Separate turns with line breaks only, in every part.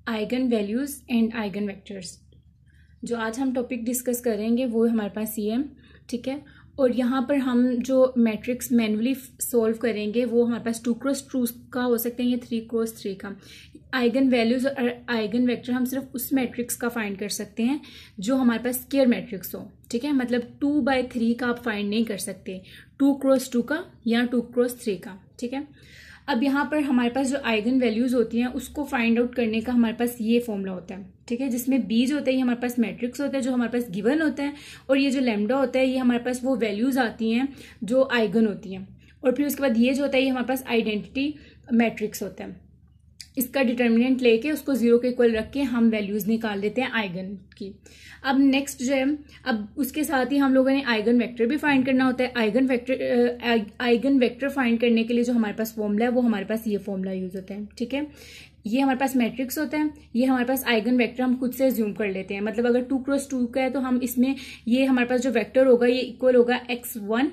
Eigen values and eigen vectors. जो आज हम टॉपिक डिस्कस करेंगे वो हमारे पास ये है, ठीक है। और यहाँ पर हम जो मैट्रिक्स मैनुअली सॉल्व करेंगे वो हमारे पास 2x2 का हो सकते हैं, ये 3x3 का। आइगन वैल्यूज और आइगन वेक्टर हम सिर्फ उस मैट्रिक्स का फाइंड कर सकते हैं जो हमारे पास स्क्वायर मैट्रिक्स हो, ठीक है। मतलब 2/3 का आप फाइंड नहीं कर सकते, 2x2 का या 2x3 का, ठीक है। अब यहाँ पर हमारे पास जो आइगन वैल्यूज होती हैं उसको फाइंड आउट करने का हमारे पास ये फॉर्मूला होता है, ठीक है, जिसमें बी जो होता है ये हमारे पास मैट्रिक्स होता है जो हमारे पास गिवन होता है, और ये जो लैम्डा होता है ये हमारे पास वो वैल्यूज आती हैं जो आइगन होती हैं, और फिर उसके बाद ये जो होता है ये हमारे पास आइडेंटिटी मैट्रिक्स होता है। इसका डिटर्मिनेंट लेके उसको 0 के इक्वल रख के हम वैल्यूज निकाल लेते हैं आइगन की। अब नेक्स्ट जो है, अब उसके साथ ही हम लोगों ने आइगन वेक्टर भी फाइंड करना होता है। आइगन वेक्टर फाइंड करने के लिए जो हमारे पास फॉर्मूला है वो हमारे पास ये फॉर्मूला यूज होता है, ठीक है। ये हमारे पास मैट्रिक्स होता है, ये हमारे पास आइगन वेक्टर हम खुद से ज्यूम कर लेते हैं। मतलब अगर 2x2 का है तो हम इसमें ये हमारे पास जो वेक्टर होगा ये इक्वल होगा x1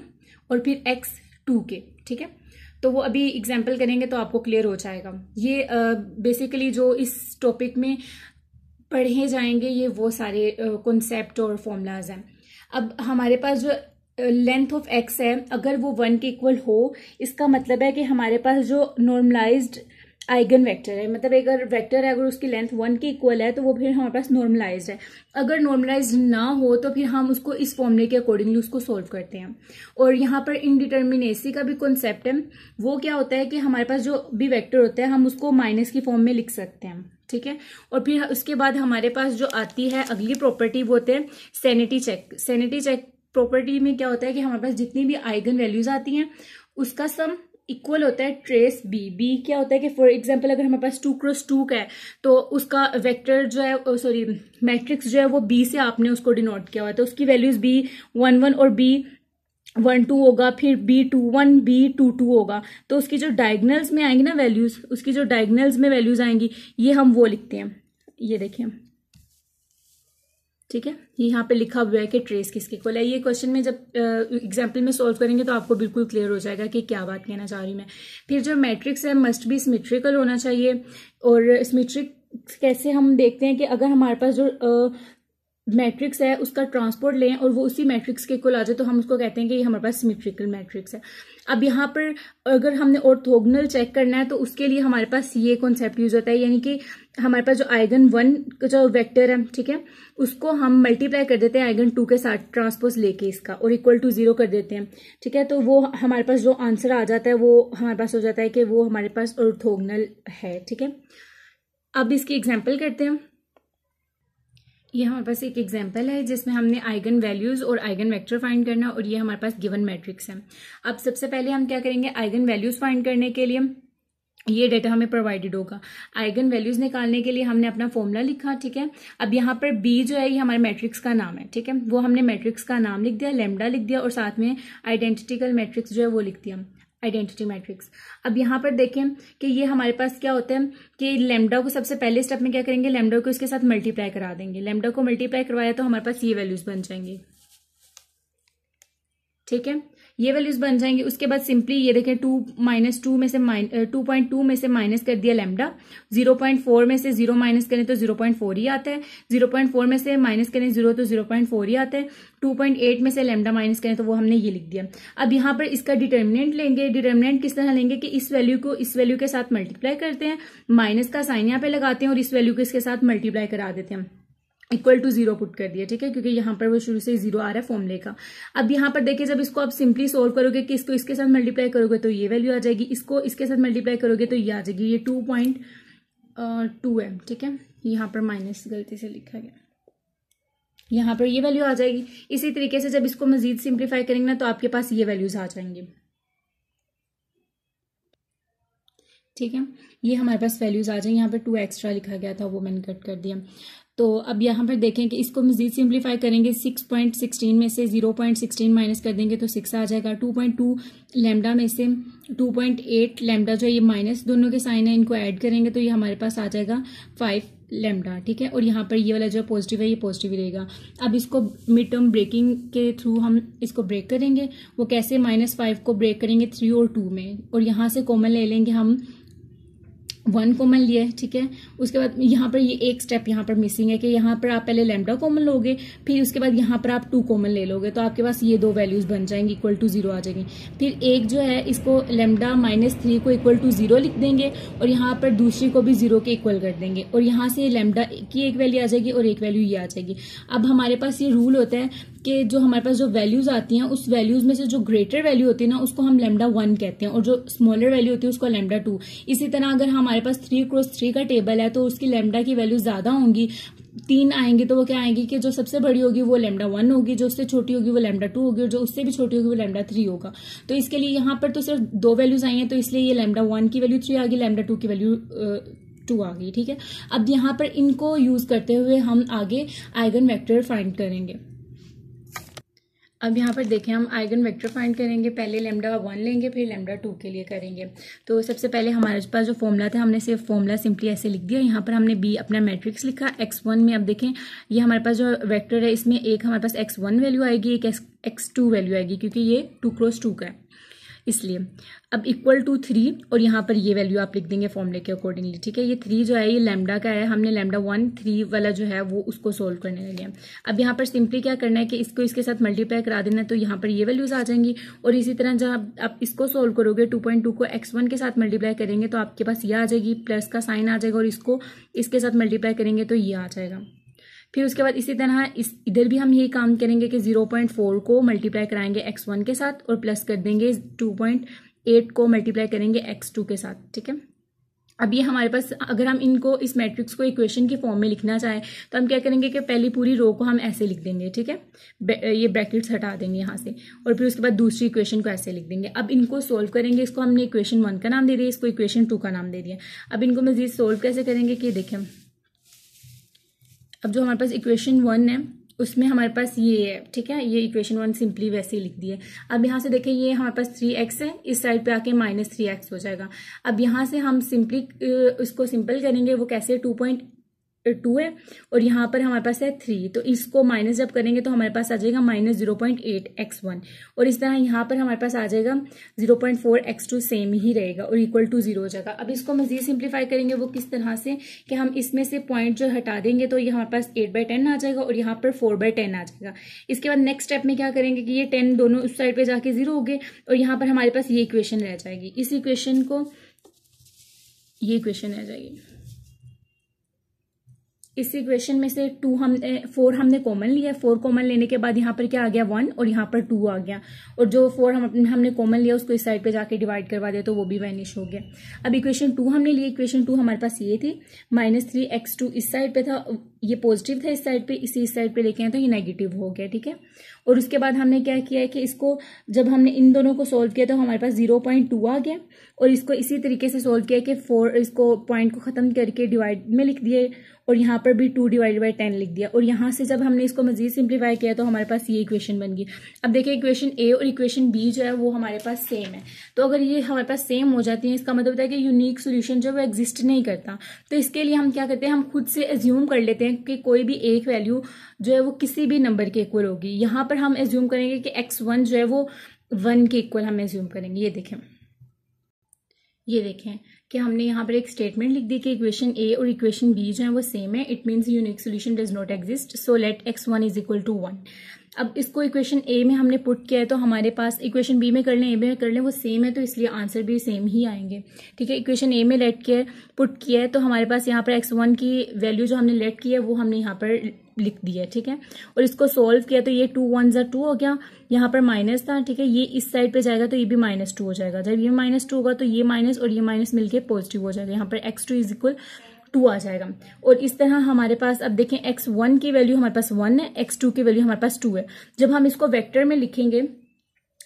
और फिर x2 के, ठीक है। तो वो अभी एग्जाम्पल करेंगे तो आपको क्लियर हो जाएगा। ये बेसिकली जो इस टॉपिक में पढ़े जाएंगे ये वो सारे कॉन्सेप्ट और फॉर्मूलाज हैं। अब हमारे पास जो लेंथ ऑफ एक्स है अगर वो 1 के इक्वल हो, इसका मतलब है कि हमारे पास जो नॉर्मलाइज्ड आइगन वेक्टर है, मतलब अगर वेक्टर है अगर उसकी लेंथ 1 के इक्वल है तो वो फिर हमारे पास नॉर्मलाइज्ड है। अगर नॉर्मलाइज्ड ना हो तो फिर हम उसको इस फॉर्मूले के अकॉर्डिंगली उसको सोल्व करते हैं। और यहाँ पर इनडिटर्मिनेसी का भी कॉन्सेप्ट है। वो क्या होता है कि हमारे पास जो भी वेक्टर होता है हम उसको माइनस की फॉर्म में लिख सकते हैं, ठीक है। और फिर उसके बाद हमारे पास जो आती है अगली प्रॉपर्टी वो होते हैं sanity check. Sanity check property में क्या होता है कि हमारे पास जितनी भी आइगन वैल्यूज आती हैं उसका सम इक्वल होता है ट्रेस बी। बी क्या होता है कि फॉर एग्जांपल अगर हमारे पास 2x2 का है तो उसका वेक्टर जो है सॉरी मैट्रिक्स जो है वो बी से आपने उसको डिनोट किया हुआ है, तो उसकी वैल्यूज B11 और B12 होगा, फिर B21 B22 होगा। तो उसकी जो डायगनल्स में आएंगी ना वैल्यूज, उसकी जो डायगनल्स में वैल्यूज आएंगी ये हम वो लिखते हैं, ये देखें, ठीक है। ये यहाँ पे लिखा हुआ है कि ट्रेस किसके इक्वल है। ये क्वेश्चन में जब एग्जाम्पल में सॉल्व करेंगे तो आपको बिल्कुल क्लियर हो जाएगा कि क्या बात कहना चाह रही मैं। फिर जो मैट्रिक्स है मस्ट बी सिमेट्रिकल होना चाहिए। और सिमेट्रिक कैसे हम देखते हैं कि अगर हमारे पास जो मैट्रिक्स है उसका ट्रांसपोर्ट लें और वो उसी मैट्रिक्स के इक्वल आ जाए तो हम उसको कहते हैं कि ये हमारे पास सिमेट्रिकल मैट्रिक्स है। अब यहाँ पर अगर हमने ऑर्थोगोनल चेक करना है तो उसके लिए हमारे पास ये कॉन्सेप्ट यूज होता है, यानी कि हमारे पास जो आइगन 1 का जो वेक्टर है, ठीक है, उसको हम मल्टीप्लाई कर देते हैं आइगन 2 के साथ ट्रांसपोज लेके इसका और इक्वल टू 0 कर देते हैं, ठीक है। तो वो हमारे पास जो आंसर आ जाता है वो हमारे पास हो जाता है कि वो हमारे पास ऑर्थोगोनल है, ठीक है। अब इसकी एग्जाम्पल करते हैं। ये हमारे पास एक एग्जाम्पल है जिसमें हमने आइगन वैल्यूज और आइगन वेक्टर फाइंड करना और ये हमारे पास गिवन मैट्रिक्स है। अब सबसे पहले हम क्या करेंगे, आइगन वैल्यूज फाइंड करने के लिए ये डेटा हमें प्रोवाइडेड होगा। आइगन वैल्यूज निकालने के लिए हमने अपना फॉर्मूला लिखा, ठीक है। अब यहाँ पर बी जो है ये हमारे मैट्रिक्स का नाम है, ठीक है, वो हमने मैट्रिक्स का नाम लिख दिया, लैम्डा लिख दिया और साथ में आइडेंटिटिकल मैट्रिक्स जो है वो लिख दिया, आइडेंटिटी मैट्रिक्स। अब यहाँ पर देखें कि ये हमारे पास क्या होता है कि लैम्डा को सबसे पहले स्टेप में क्या करेंगे, लैम्डा को इसके साथ मल्टीप्लाई करा देंगे। लैम्डा को मल्टीप्लाई करवाया तो हमारे पास ये वैल्यूज बन जाएंगी, ठीक है, ये वैल्यूज बन जाएंगी। उसके बाद सिंपली ये देखें 2.2 में से माइनस कर दिया लैम्डा, 0.4 में से 0 माइनस करें तो 0.4 ही आता है, 0.4 में से माइनस करें 0 तो 0.4 ही आता है, 2.8 में से लैम्डा माइनस करें तो वो हमने ये लिख दिया। अब यहाँ पर इसका डिटर्मिनेंट लेंगे। डिटर्मिनेंट किस तरह लेंगे कि इस वैल्यू को इस वैल्यू के साथ मल्टीप्लाई करते हैं, माइनस का साइन यहाँ पे लगाते हैं और इस वैल्यू को इसके साथ मल्टीप्लाई करा देते हैं, इक्वल टू 0 पुट कर दिया, ठीक है, क्योंकि यहाँ पर वो शुरू से 0 आ रहा है फॉर्मूले का। अब यहाँ पर देखिए जब इसको आप सिंपली सोल्व करोगे कि इसको इसके साथ मल्टीप्लाई करोगे तो ये वैल्यू आ जाएगी, इसको इसके साथ मल्टीप्लाई करोगे तो ये आ जाएगी, ये 2.2 है, ठीक है। यहाँ पर माइनस गलती से लिखा गया, यहाँ पर ये वैल्यू आ जाएगी। इसी तरीके से जब इसको मजीद सिंप्लीफाई करेंगे ना तो आपके पास ये वैल्यूज आ जाएंगे, ठीक है। ये हमारे पास वैल्यूज आ जाएंगे। यहाँ पर 2 एक्स्ट्रा लिखा गया था वो मैंने कट कर दिया। तो अब यहाँ पर देखें कि इसको मजीद सिंप्लीफाई करेंगे, 6.16 में से 0.16 माइनस कर देंगे तो 6 आ जाएगा। 2.2 लैम्डा में से 2.8 लैम्डा जो है ये माइनस दोनों के साइन है, इनको ऐड करेंगे तो ये हमारे पास आ जाएगा 5 लैम्डा, ठीक है। और यहाँ पर ये वाला जो पॉजिटिव है ये पॉजिटिव ही रहेगा। अब इसको मिड टर्म ब्रेकिंग के थ्रू हम इसको ब्रेक करेंगे। वो कैसे, -5 को ब्रेक करेंगे 3 और 2 में और यहाँ से कॉमन ले लेंगे हम 1 कॉमन लिया है, ठीक है। उसके बाद यहाँ पर ये एक स्टेप यहाँ पर मिसिंग है कि यहाँ पर आप पहले लैम्डा कॉमन लोगे, फिर उसके बाद यहाँ पर आप 2 कॉमन ले लोगे, तो आपके पास ये 2 वैल्यूज बन जाएंगी, इक्वल टू 0 आ जाएंगी। फिर एक जो है इसको लैम्डा -3 को इक्वल टू 0 लिख देंगे और यहाँ पर दूसरी को भी 0 के इक्वल कर देंगे और यहाँ से लैम्डा की एक वैल्यू आ जाएगी और एक वैल्यू ये आ जाएगी। अब हमारे पास ये रूल होता है कि जो हमारे पास जो वैल्यूज आती हैं उस वैल्यूज में से जो ग्रेटर वैल्यू होती है ना उसको हम लैम्डा 1 कहते हैं और जो स्मॉलर वैल्यू होती है उसको लैम्डा 2। इसी तरह अगर हमारे पास 3x3 का टेबल है तो उसकी लैम्डा की वैल्यू ज्यादा होंगी, 3 आएंगे तो वो क्या आएंगी कि जो सबसे बड़ी होगी वो लैम्डा 1 होगी, जो उससे छोटी होगी वो लैम्डा 2 होगी और जो उससे भी छोटी होगी वो लैम्डा 3 होगा। तो इसके लिए यहाँ पर तो सिर्फ 2 वैल्यूज आई हैं तो इसलिए ये लैम्डा 1 की वैल्यू 3 आ गई, लैम्डा 2 की वैल्यू 2 आ गई, ठीक है। अब यहाँ पर इनको यूज करते हुए हम आगे आइगन वेक्टर फाइंड करेंगे। अब यहाँ पर देखें हम आइगन वेक्टर फाइंड करेंगे, पहले लैम्डा 1 लेंगे फिर लैम्डा 2 के लिए करेंगे। तो सबसे पहले हमारे पास जो फॉर्मूला था हमने सिर्फ फॉर्मूला सिंपली ऐसे लिख दिया। यहाँ पर हमने बी अपना मैट्रिक्स लिखा x1 में। अब देखें ये हमारे पास जो वेक्टर है इसमें एक हमारे पास x1 वैल्यू आएगी, एक x2 वैल्यू आएगी क्योंकि ये 2x2 का है इसलिए। अब इक्वल टू 3 और यहाँ पर ये वैल्यू आप लिख देंगे फॉर्मूले के अकॉर्डिंगली, ठीक है। ये 3 जो है ये लैम्डा का है, हमने लैम्डा 1 3 वाला जो है वो उसको सोल्व करने लगे हैं। अब यहाँ पर सिंपली क्या करना है कि इसको इसके साथ मल्टीप्लाई करा देना है तो यहाँ पर ये वैल्यूज आ जाएंगी और इसी तरह जब आप इसको सोल्व करोगे 2.2 को x1 के साथ मल्टीप्लाई करेंगे तो आपके पास ये आ जाएगी, प्लस का साइन आ जाएगा और इसको इसके साथ मल्टीप्लाई करेंगे तो ये आ जाएगा। फिर उसके बाद इसी तरह इधर भी हम यही काम करेंगे कि 0.4 को मल्टीप्लाई कराएंगे x1 के साथ और प्लस कर देंगे 2.8 को मल्टीप्लाई करेंगे x2 के साथ, ठीक है। अब ये हमारे पास अगर हम इनको इस मैट्रिक्स को इक्वेशन की फॉर्म में लिखना चाहें तो हम क्या करेंगे कि पहली पूरी रो को हम ऐसे लिख देंगे, ठीक है। ये ब्रैकेट्स हटा देंगे यहाँ से और फिर उसके बाद दूसरी इक्वेशन को ऐसे लिख देंगे। अब इनको सोल्व करेंगे, इसको हमने इक्वेशन 1 का नाम दे दिया, इसको इक्वेशन 2 का नाम दे दिया। अब इनको मजीद सोल्व कैसे करेंगे कि देखें, अब जो हमारे पास इक्वेशन 1 है उसमें हमारे पास ये है, ठीक है। ये इक्वेशन 1 सिंपली वैसे ही लिख दिए। अब यहाँ से देखें ये हमारे पास 3x है, इस साइड पे आके -3x हो जाएगा। अब यहाँ से हम सिंपली उसको सिंपल करेंगे, वो कैसे 2.2 है और यहाँ पर हमारे पास है 3, तो इसको माइनस जब करेंगे तो हमारे पास आ जाएगा -0.8 x1 और इस तरह यहाँ पर हमारे पास आ जाएगा 0.4 x2 सेम ही रहेगा और इक्वल टू 0 हो जाएगा। अब इसको मजीद सिंप्लीफाई करेंगे वो किस तरह से कि हम इसमें से पॉइंट जो हटा देंगे तो ये हमारे पास 8/10 आ जाएगा और यहाँ पर 4/10 आ जाएगा। इसके बाद नेक्स्ट स्टेप में क्या करेंगे कि ये 10 दोनों उस साइड पे जाके 0 हो गए और यहाँ पर हमारे पास ये इक्वेशन रह जाएगी। इस इक्वेशन को ये इक्वेशन रह जाएगी। इस इक्वेशन में से 4 हमने कॉमन लिया, 4 कॉमन लेने के बाद यहाँ पर क्या आ गया 1 और यहाँ पर 2 आ गया और जो 4 हमने कॉमन लिया उसको इस साइड पे जाके डिवाइड करवा दिया तो वो भी वैनिश हो गया। अब इक्वेशन 2 हमने लिया, इक्वेशन 2 हमारे पास ये थी, -3x2 इस साइड पे था, ये पॉजिटिव था इस साइड पे, इस साइड पे लेके आए तो ये नेगेटिव हो गया, ठीक है। और उसके बाद हमने क्या किया है कि इसको जब हमने इन दोनों को सोल्व किया तो हमारे पास 0.2 आ गया और इसको इसी तरीके से सोल्व किया कि 4 इसको पॉइंट को खत्म करके डिवाइड में लिख दिए और यहाँ पर भी 2/10 लिख दिया और यहाँ से जब हमने इसको मजीद सिंप्लीफाई किया तो हमारे पास ये इक्वेशन बन गई। अब देखिए इक्वेशन ए और इक्वेशन बी जो है वो हमारे पास सेम है, तो अगर ये हमारे पास सेम हो जाती है इसका मतलब होता है कि यूनिक सोल्यूशन जो है वो एग्जिस्ट नहीं करता। तो इसके लिए हम क्या करते हैं, हम खुद से एज्यूम कर लेते हैं कि कोई भी एक वैल्यू जो है वो किसी भी नंबर के इक्वल होगी। यहाँ पर हम एज्यूम करेंगे कि x1 जो है वो 1 के इक्वल हम एज्यूम करेंगे। ये देखें कि हमने यहाँ पर एक स्टेटमेंट लिख दी कि इक्वेशन ए और इक्वेशन बी जो है वो सेम है, it means unique solution does not exist, so let x1 is equal to 1। अब इसको इक्वेशन ए में हमने पुट किया है तो हमारे पास इक्वेशन बी में कर लें, ए में कर लें, वो सेम है तो इसलिए आंसर भी सेम ही आएंगे, ठीक है। इक्वेशन ए में लेट किया पुट किया है तो हमारे पास यहाँ पर x1 की वैल्यू जो हमने लेट की है वो हमने यहाँ पर लिख दिया है, ठीक है। और इसको सोल्व किया तो ये 2 1 2 हो गया, यहाँ पर माइनस था, ठीक है। ये इस साइड पे जाएगा तो ये भी -2 हो जाएगा, जब ये -2 होगा तो ये माइनस और ये माइनस मिलके पॉजिटिव हो जाएगा, यहाँ पर x2 इज इक्वल 2 आ जाएगा। और इस तरह हमारे पास अब देखें x1 की वैल्यू हमारे पास 1 है, x2 की वैल्यू हमारे पास 2 है। जब हम इसको वेक्टर में लिखेंगे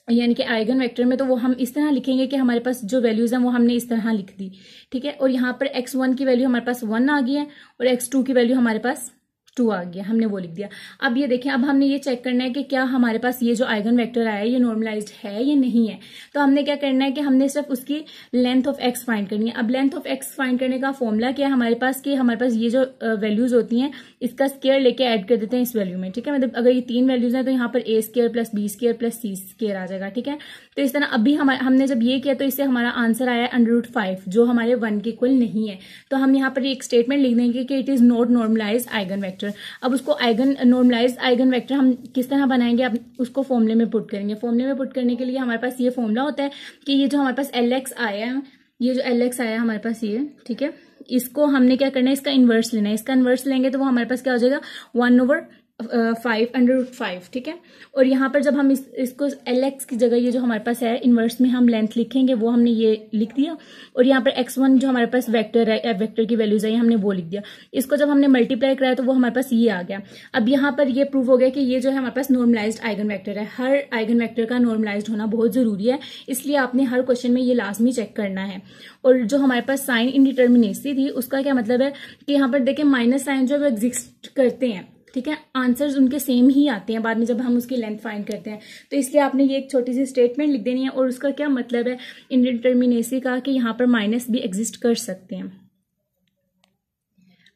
यानी कि आइगन वेक्टर में तो वो हम इस तरह लिखेंगे कि हमारे पास जो वैल्यूज हैं वो हमने इस तरह लिख दी, ठीक है। और यहाँ पर x1 की वैल्यू हमारे पास 1 आ गई है और x2 की वैल्यू हमारे पास 2 आ गया, हमने वो लिख दिया। अब ये देखें, अब हमने ये चेक करना है कि क्या हमारे पास ये जो आइगन वेक्टर आया है ये नॉर्मलाइज्ड है या नहीं है। तो हमने क्या करना है कि हमने सिर्फ उसकी लेंथ ऑफ एक्स फाइंड करनी है। अब लेंथ ऑफ एक्स फाइंड करने का फॉर्मूला क्या है हमारे पास, कि हमारे पास ये जो वैल्यूज होती हैं इसका स्क्वायर लेके ऐड कर देते हैं इस वैल्यू में, ठीक है। मतलब अगर ये 3 वैल्यूज हैं तो यहाँ पर a square plus b square plus c square आ जाएगा, ठीक है। तो इस तरह अभी हमने जब ये किया तो इससे हमारा आंसर आया √5 जो हमारे 1 के इक्वल नहीं है। तो हम यहाँ पर एक स्टेटमेंट लिख देंगे कि it is not normalised eigen vector. अब उसको नॉर्मलाइज्ड आइगन वेक्टर हम किस तरह बनाएंगे, अब उसको फॉर्मूले में पुट करेंगे। फॉर्मूले में पुट करने के लिए हमारे पास ये फॉर्मूला होता है कि ये जो हमारे पास LX आया है, ये जो LX आया हमारे पास ये, ठीक है, इसको हमने क्या करना है, इसका इन्वर्स लेना है। इसका इन्वर्स लेंगे तो वो हमारे पास क्या हो जाएगा 1/5 ठीक है। और यहाँ पर जब हम इसको LX की जगह ये जो हमारे पास है इन्वर्स में हम लेंथ लिखेंगे, वो हमने ये लिख दिया। और यहाँ पर x1 जो हमारे पास वेक्टर है, वेक्टर की वैल्यूज है, हमने वो लिख दिया। इसको जब हमने मल्टीप्लाई कराया तो वो हमारे पास ये आ गया। अब यहाँ पर ये प्रूव हो गया कि ये जो है हमारे पास नॉर्मलाइज्ड आइगन वेक्टर है। हर आइगन वेक्टर का नॉर्मलाइज्ड होना बहुत जरूरी है, इसलिए आपने हर क्वेश्चन में ये लाजमी चेक करना है। और जो हमारे पास साइन इनडिटर्मिनेसी थी उसका क्या मतलब है कि यहाँ पर देखें माइनस साइन जो एग्जिस्ट करते हैं, ठीक है, आंसर्स उनके सेम ही आते हैं बाद में जब हम उसकी लेंथ फाइंड करते हैं। तो इसलिए आपने ये एक छोटी सी स्टेटमेंट लिख देनी है। और उसका क्या मतलब है इनडिटर्मिनेसी का, कि यहाँ पर माइनस भी एग्जिस्ट कर सकते हैं।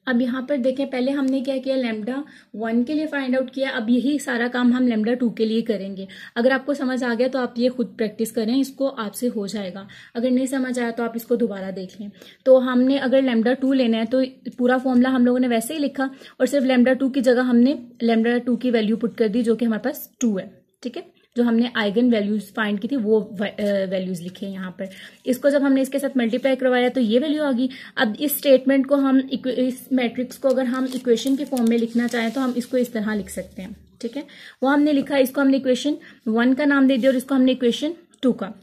अब यहाँ पर देखें, पहले हमने क्या किया, λ1 के लिए फाइंड आउट किया। अब यही सारा काम हम λ2 के लिए करेंगे। अगर आपको समझ आ गया तो आप ये खुद प्रैक्टिस करें, इसको आपसे हो जाएगा। अगर नहीं समझ आया तो आप इसको दोबारा देख लें। तो हमने अगर λ2 लेना है तो पूरा फॉर्मूला हम लोगों ने वैसे ही लिखा और सिर्फ λ2 की जगह हमने λ2 की वैल्यू पुट कर दी जो कि हमारे पास 2 है, ठीक है। जो हमने आइगन वैल्यूज फाइंड की थी वो वैल्यूज लिखे हैं यहाँ पर। इसको जब हमने इसके साथ मल्टीप्लाई करवाया तो ये वैल्यू आ गई। अब इस स्टेटमेंट को हम इस मैट्रिक्स को अगर हम इक्वेशन के फॉर्म में लिखना चाहें तो हम इसको इस तरह लिख सकते हैं, ठीक है। वो हमने लिखा, इसको हमने इक्वेशन 1 का नाम दे दिया और इसको हमने इक्वेशन 2 का।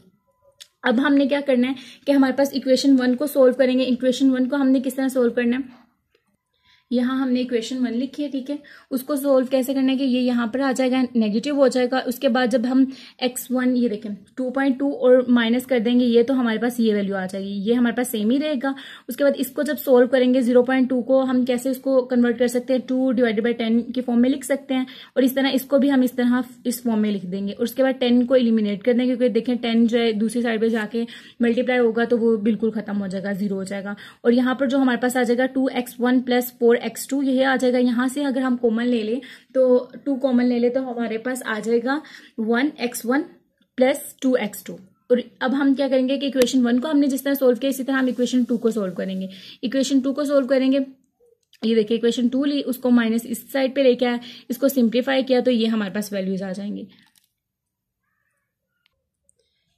अब हमने क्या करना है कि हमारे पास इक्वेशन 1 को सोल्व करेंगे। इक्वेशन 1 को हमने किस तरह सोल्व करना है, यहाँ हमने इक्वेशन 1 लिखी है, ठीक है। उसको सोल्व कैसे करना है कि ये यहाँ पर आ जाएगा, नेगेटिव हो जाएगा। उसके बाद जब हम x1 ये देखें 2.2 और माइनस कर देंगे ये, तो हमारे पास ये वैल्यू आ जाएगी। ये हमारे पास सेम ही रहेगा। उसके बाद इसको जब सोल्व करेंगे 0.2 को हम कैसे उसको कन्वर्ट कर सकते हैं, 2/10 के फॉर्म में लिख सकते हैं। और इस तरह इसको भी हम इस तरह इस फॉर्म में लिख देंगे। और उसके बाद 10 को एलिमिनेट कर देंगे, क्योंकि देखें 10 जो है दूसरी साइड पे जाके मल्टीप्लाई होगा तो वो बिल्कुल खत्म हो जाएगा, 0 हो जाएगा। और यहाँ पर जो हमारे पास आ जाएगा 2x1 प्लस 4x2 यह आ जाएगा। यहाँ से अगर हम कॉमन ले लें तो 2 कॉमन ले ले तो हमारे पास आ जाएगा 1x1 प्लस 2x2। और अब हम क्या करेंगे कि इक्वेशन 1 को हमने जिस तरह सोल्व किया इसी तरह हम इक्वेशन 2 को सोल्व करेंगे। इक्वेशन 2 को सोल्व करेंगे, ये देखिए इक्वेशन 2 ली, उसको माइनस इस साइड पे लेके आया, इसको सिंप्लीफाई किया तो ये हमारे पास वैल्यूज आ जाएंगी।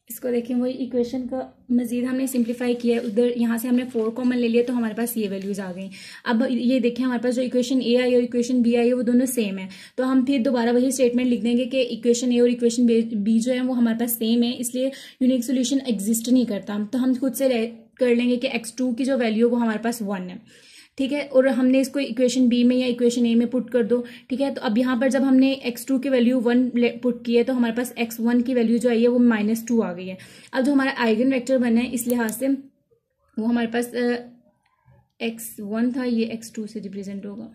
इसको देखें वही इक्वेशन का मजीद हमने सिंप्लीफाई किया है, उधर यहाँ से हमने 4 कॉमन ले लिया तो हमारे पास ये वैल्यूज आ गई। अब ये देखें हमारे पास जो इक्वेशन ए आई और इक्वेशन बी आई है वो दोनों सेम है। तो हम फिर दोबारा वही स्टेटमेंट लिख देंगे कि इक्वेशन ए और इक्वेशन बी जो है वो हमारे पास सेम है, इसलिए यूनिक सोल्यूशन एग्जिस्ट नहीं करता। तो हम खुद से कर लेंगे कि x2 की जो वैल्यू है वो हमारे पास 1 है, ठीक है। और हमने इसको इक्वेशन बी में या इक्वेशन ए में पुट कर दो, ठीक है। तो अब यहाँ पर जब हमने x2 की वैल्यू 1 पुट की है तो हमारे पास x1 की वैल्यू जो आई है वो -2 आ गई है। अब जो हमारा आइगन वेक्टर बना है इस लिहाज से वो हमारे पास x1 था, ये x2 से रिप्रेजेंट होगा,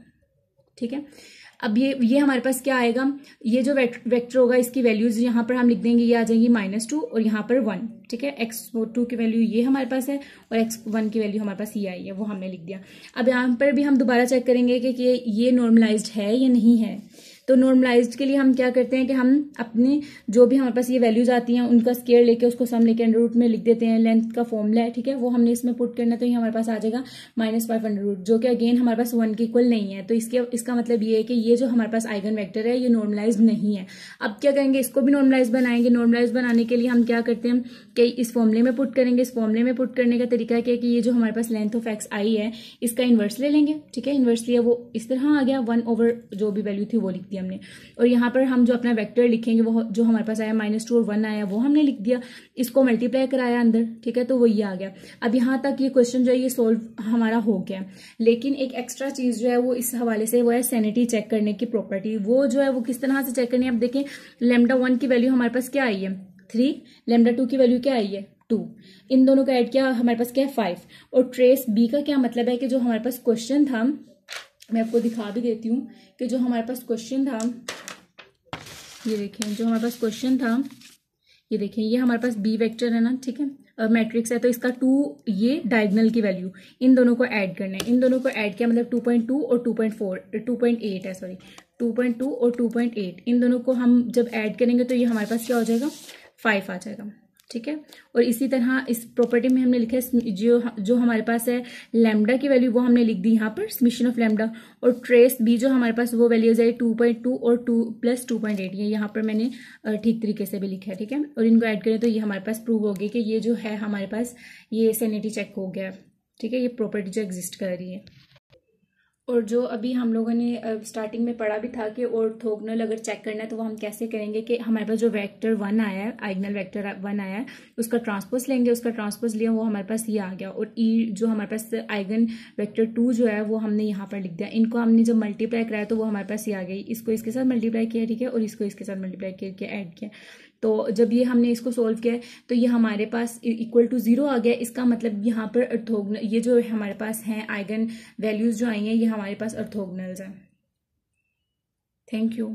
ठीक है। अब ये हमारे पास क्या आएगा, ये जो वेक्टर होगा इसकी वैल्यूज यहाँ पर हम लिख देंगे, ये आ जाएंगी -2 और यहाँ पर 1, ठीक है। x2 की वैल्यू ये हमारे पास है और x1 की वैल्यू हमारे पास ये आई है, वो हमने लिख दिया। अब यहाँ पर भी हम दोबारा चेक करेंगे कि ये नॉर्मलाइज्ड है या नहीं है। तो नॉर्मलाइज्ड के लिए हम क्या करते हैं कि हम अपने जो भी हमारे पास ये वैल्यूज आती हैं उनका स्क्वायर लेके उसको सम लेके अंडर रूट में लिख देते हैं। लेंथ का फॉर्मूला है, ठीक है, वो हमने इसमें पुट करना है तो ये हमारे पास आ जाएगा -5 अंडर रूट, जो कि अगेन हमारे पास 1 के इक्वल नहीं है। तो इसका मतलब ये है कि ये जो हमारे पास आइगन वेक्टर है ये नॉर्मलाइज्ड नहीं है। अब क्या करेंगे, इसको भी नॉर्मलाइज बनाएंगे। नॉर्मलाइज बनाने के लिए हम क्या करते हैं कि इस फॉर्मूले में पुट करेंगे। इस फॉर्मूले में पुट करने का तरीका क्या है कि ये जो हमारे पास लेंथ ऑफ एक्स आई है इसका इन्वर्स ले लेंगे, ठीक है। इन्वर्स लिया वो इस तरह आ गया, 1 जो भी वैल्यू थी वो लिख दी हमने। और यहाँ पर हम जो अपना वेक्टर लिखेंगे वो जो हमारे पास आया -2 और 1 आया वो हमने लिख दिया। इसको मल्टीप्लाई कराया अंदर, ठीक है, तो वो ये आ गया। अब यहाँ तक ये क्वेश्चन जो है ये सोल्व हमारा हो गया। लेकिन एक एक्स्ट्रा चीज जो है वो इस हवाले से वो है सैनिटी चेक करने की प्रॉपर्टी। वो जो है वो किस तरह से चेक करनी है, अब देखें λ1 की वैल्यू हमारे पास क्या आई है 3, λ2 की वैल्यू क्या आई है 2, इन दोनों का ऐड किया हमारे पास क्या है 5। और ट्रेस बी का क्या मतलब है कि जो हमारे पास क्वेश्चन था मैं आपको दिखा भी देती हूँ कि जो हमारे पास क्वेश्चन था, ये देखें जो हमारे पास क्वेश्चन था, ये देखें ये हमारे पास बी वेक्टर है ना, ठीक है, मैट्रिक्स है, तो इसका 2 ये डायगोनल की वैल्यू इन दोनों को ऐड करना है, इन दोनों को ऐड किया मतलब 2.2 और 2.8 है, सॉरी 2.2 और 2.8, इन दोनों को हम जब ऐड करेंगे तो ये हमारे पास क्या हो जाएगा, 5 आ जाएगा, ठीक है। और इसी तरह इस प्रॉपर्टी में हमने लिखा है जो हमारे पास है लैम्डा की वैल्यू वो हमने लिख दी यहाँ पर, समेशन ऑफ लैम्डा, और ट्रेस बी जो हमारे पास वो वैल्यू जाए 2.2 और 2 + 2.8, ये यहाँ पर मैंने ठीक तरीके से भी लिखा है, ठीक है। और इनको ऐड करें तो ये हमारे पास प्रूव हो गया कि ये जो है हमारे पास ये सैनिटी चेक हो गया, ठीक है, ये प्रॉपर्टी जो एग्जिस्ट कर रही है। और जो अभी हम लोगों ने स्टार्टिंग में पढ़ा भी था कि ऑर्थोगोनल अगर चेक करना है तो वो हम कैसे करेंगे कि हमारे पास जो वेक्टर 1 आया है, आइगनल वेक्टर 1 आया है, उसका ट्रांसपोज लेंगे, उसका ट्रांसपोज लिया वो हमारे पास ये आ गया, और ई जो हमारे पास आइगन वेक्टर 2 जो है वो हमने यहाँ पर लिख दिया, इनको हमने जब मल्टीप्लाई कराया तो वो हमारे पास ये आ गई, इसको इसके साथ मल्टीप्लाई किया, ठीक है, और इसको इसके साथ मल्टीप्लाई करके ऐड किया, तो जब ये हमने इसको सोल्व किया तो ये हमारे पास इक्वल टू 0 आ गया, इसका मतलब यहाँ पर ऑर्थोगोनल ये जो हमारे पास हैं आइगन वैल्यूज जो आई हैं ये हमारे पास ऑर्थोगोनल्स हैं। Thank you.